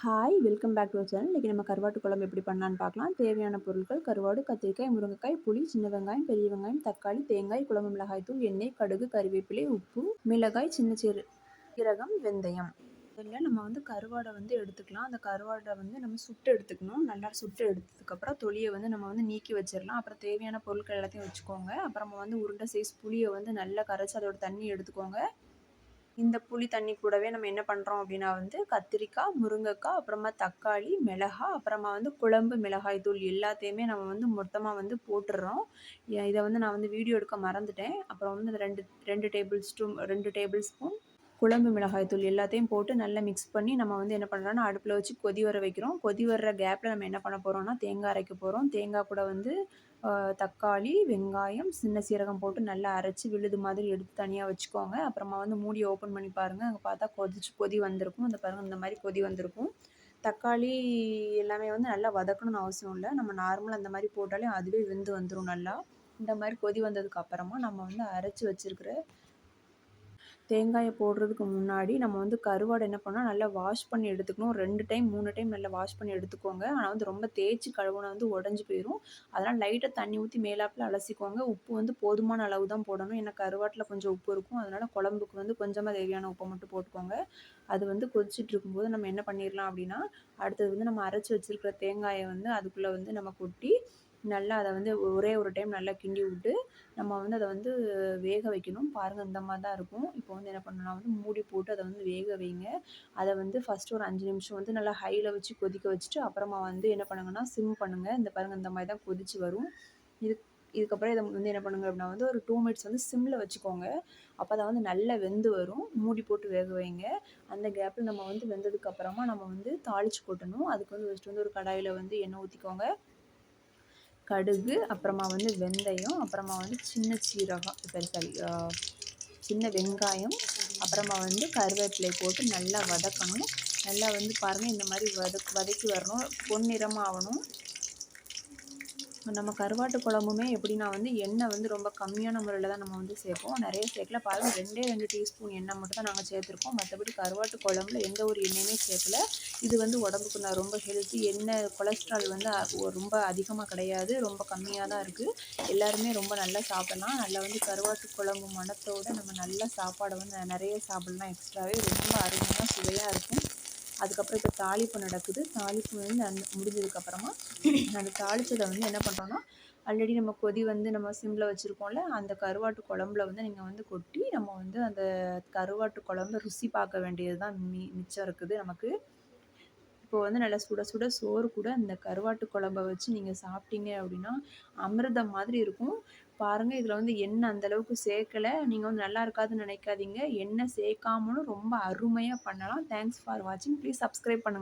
Hi! Welcome back to our channel. இன்னைக்கு நம்ம கருவாட்டு குழம்பு எப்படி பண்ணலான்னு பார்க்கலாம். தேவையான பொருட்கள்: கருவாடு, கத்திரிக்காய், முருங்கைக்காய், புளி, சின்ன வெங்காயம், பெரிய வெங்காயம், தக்காளி, தேங்காய், குழம்பு மிளகாய் தூள், எண்ணெய், கடுகு, கறிவேப்பிலை, உப்பு, மிளகாய், சின்ன சீரகம், வெந்தயம். முதல்ல நம்ம கருவாடை எடுத்துக்கலாம். அந்த கருவாடை நம்ம சுட்டு எடுத்துக்கணும். நல்லா சுட்டு எடுத்ததுக்கப்புறம் தொலியை நம்ம நீக்கி வச்சிடலாம். அப்புறம் தேவையான பொருட்கள் எல்லாத்தையும் வச்சுக்கோங்க. அப்புறமா உருண்டை சைஸ் புளியை நல்லா கரைச்சி அதோட தண்ணி எடுத்துக்கோங்க. இந்த புளி தண்ணி கூடவே நம்ம என்ன பண்ணுறோம் அப்படின்னா கத்திரிக்காய், முருங்கைக்காய், அப்புறமா தக்காளி, மிளகாய், அப்புறமா குழம்பு மிளகாய் தூள் எல்லாத்தையுமே நம்ம மொத்தமாக போட்டுடுறோம். இதை நான் வீடியோ எடுக்க மறந்துட்டேன். அப்புறம் அந்த 2 டேபிள் ஸ்பூன் குழம்பு மிளகாய் தூள் எல்லாத்தையும் போட்டு நல்லா மிக்ஸ் பண்ணி நம்ம என்ன பண்ணுறோன்னா அடுப்பில் வச்சு கொதி வர வைக்கிறோம். கொதி வர்ற கேப்பில் நம்ம என்ன பண்ண போகிறோம்னா தேங்காய் அரைக்க போகிறோம். தேங்காய் கூட தக்காளி, வெங்காயம், சின்ன சீரகம் போட்டு நல்லா அரைச்சி விழுது மாதிரி எடுத்து தனியாக வச்சுக்கோங்க. அப்புறமா மூடியை ஓப்பன் பண்ணி பாருங்கள். அங்கே பார்த்தா கொதி வந்திருக்கும். அந்த பாருங்கள், இந்த மாதிரி கொதி வந்திருக்கும். தக்காளி எல்லாமே நல்லா வதக்கணும்னு அவசியம் இல்லை. நம்ம நார்மலாக அந்த மாதிரி போட்டாலே அதுவே வெந்து வந்துடும் நல்லா. இந்த மாதிரி கொதி வந்ததுக்கு அப்புறமா நம்ம அரைச்சி வச்சுருக்கிற தேங்காயை போடுறதுக்கு முன்னாடி நம்ம கருவாடை என்ன பண்ணால் நல்லா வாஷ் பண்ணி எடுத்துக்கணும். 2 டைம் 3 டைம் நல்லா வாஷ் பண்ணி எடுத்துக்கோங்க. ஆனால் ரொம்ப தேய்ச்சி கழுவுனா உடஞ்சி போயிடும். அதனால் லைட்டாக தண்ணி ஊற்றி மேலாப்பில் அலசிக்கோங்க. உப்பு போதுமான அளவு தான் போடணும். ஏன்னா கருவாட்டில் கொஞ்சம் உப்பு இருக்கும். அதனால் குழம்புக்கு கொஞ்சமாக தேவையான உப்பை மட்டும் போட்டுக்கோங்க. அது கொதிச்சுட்டு இருக்கும்போது நம்ம என்ன பண்ணிடலாம் அப்படின்னா, அடுத்தது நம்ம அரைச்சி வச்சுருக்கிற தேங்காயை அதுக்குள்ளே நம்ம கொட்டி நல்லா அதை ஒரே ஒரு டைம் நல்லா கிண்டி விட்டு நம்ம அதை வேக வைக்கணும். பாருங்கள், இந்த மாதிரி தான் இருக்கும். இப்போ என்ன பண்ணணும்னா மூடி போட்டு அதை வேக வைங்க. அதை ஃபஸ்ட்டு ஒரு 5 நிமிஷம் நல்லா ஹையில் வச்சு கொதிக்க வச்சுட்டு அப்புறமா என்ன பண்ணுங்கன்னா சிம் பண்ணுங்கள். இந்த பாருங்கள், இந்த மாதிரி தான் கொதிச்சு வரும். இதுக்கப்புறம் இதை என்ன பண்ணுங்க அப்படின்னா ஒரு 2 மினிட்ஸ் சிம்மில் வச்சுக்கோங்க. அப்போ தான் நல்லா வெந்து வரும். மூடி போட்டு வேக வைங்க. அந்த கேப்பில் நம்ம வெந்ததுக்கப்புறமா நம்ம தாளித்து கொட்டணும். அதுக்கு ஃபஸ்ட்டு ஒரு கடாயில் எண்ணெய் ஊற்றிக்கோங்க. கடுகு, அப்புறமா வெந்தயம், அப்புறமா சின்ன சீரகம் சின்ன வெங்காயம், அப்புறமா கருவேப்பிலை போட்டு நல்லா வதக்கணும். நல்லா பாருங்கள், இந்த மாதிரி வதக்கி வரணும். பொன்னிறமாக ஆகணும். நம்ம கருவாட்டு குழம்புமே எப்படின்னா எண்ணெய் ரொம்ப கம்மியான முறையில் தான் நம்ம சேர்ப்போம். நிறைய சேர்க்கல. பாருங்கள், 2 டீஸ்பூன் எண்ணெய் மட்டும் தான் நாங்கள் சேர்த்துருக்கோம். மற்றபடி கருவாட்டு குழம்புல எந்த ஒரு எண்ணெயுமே சேர்க்கல. இது உடம்புக்கு நான் ரொம்ப ஹெல்த்தி. எண்ணெய் கொலஸ்ட்ரால் ரொம்ப அதிகமாக கிடையாது. ரொம்ப கம்மியாக தான் இருக்குது. எல்லாருமே ரொம்ப நல்லா சாப்பிடலாம். நல்லா கருவாட்டு குழம்பு மணத்தோடு நம்ம நல்லா சாப்பாடை நிறைய சாப்பிடலாம். எக்ஸ்ட்ராவே ரொம்ப அருமையாக சுவையாக இருக்கும். அதுக்கப்புறம் இப்போ தாளிப்பு நடக்குது. தாளிப்பு முடிஞ்சதுக்கப்புறமா அந்த தாளித்ததை என்ன பண்ணுறோன்னா, ஆல்ரெடி நம்ம கொதி நம்ம சிம்மில் வச்சுருக்கோம்ல, அந்த கருவாட்டு குழம்புல நீங்கள் கொட்டி நம்ம அந்த கருவாட்டு குழம்ப ருசி பார்க்க வேண்டியது தான் மிச்சம் இருக்குது நமக்கு. இப்போ நல்லா சுட சுட சோறு கூட இந்த கருவாட்டு குழம்ப வச்சு நீங்கள் சாப்பிட்டீங்க அப்படின்னா அமிர்தம் மாதிரி இருக்கும். பாருங்கள், இதில் எண்ணெய் அந்தளவுக்கு சேர்க்கலை. நீங்கள் நல்லா இருக்காதுன்னு நினைக்காதீங்க. எண்ணெய் சேர்க்காமலும் ரொம்ப அருமையாக பண்ணலாம். தேங்க்ஸ் ஃபார் வாட்சிங். ப்ளீஸ் சப்ஸ்கிரைப் பண்ணுங்கள்.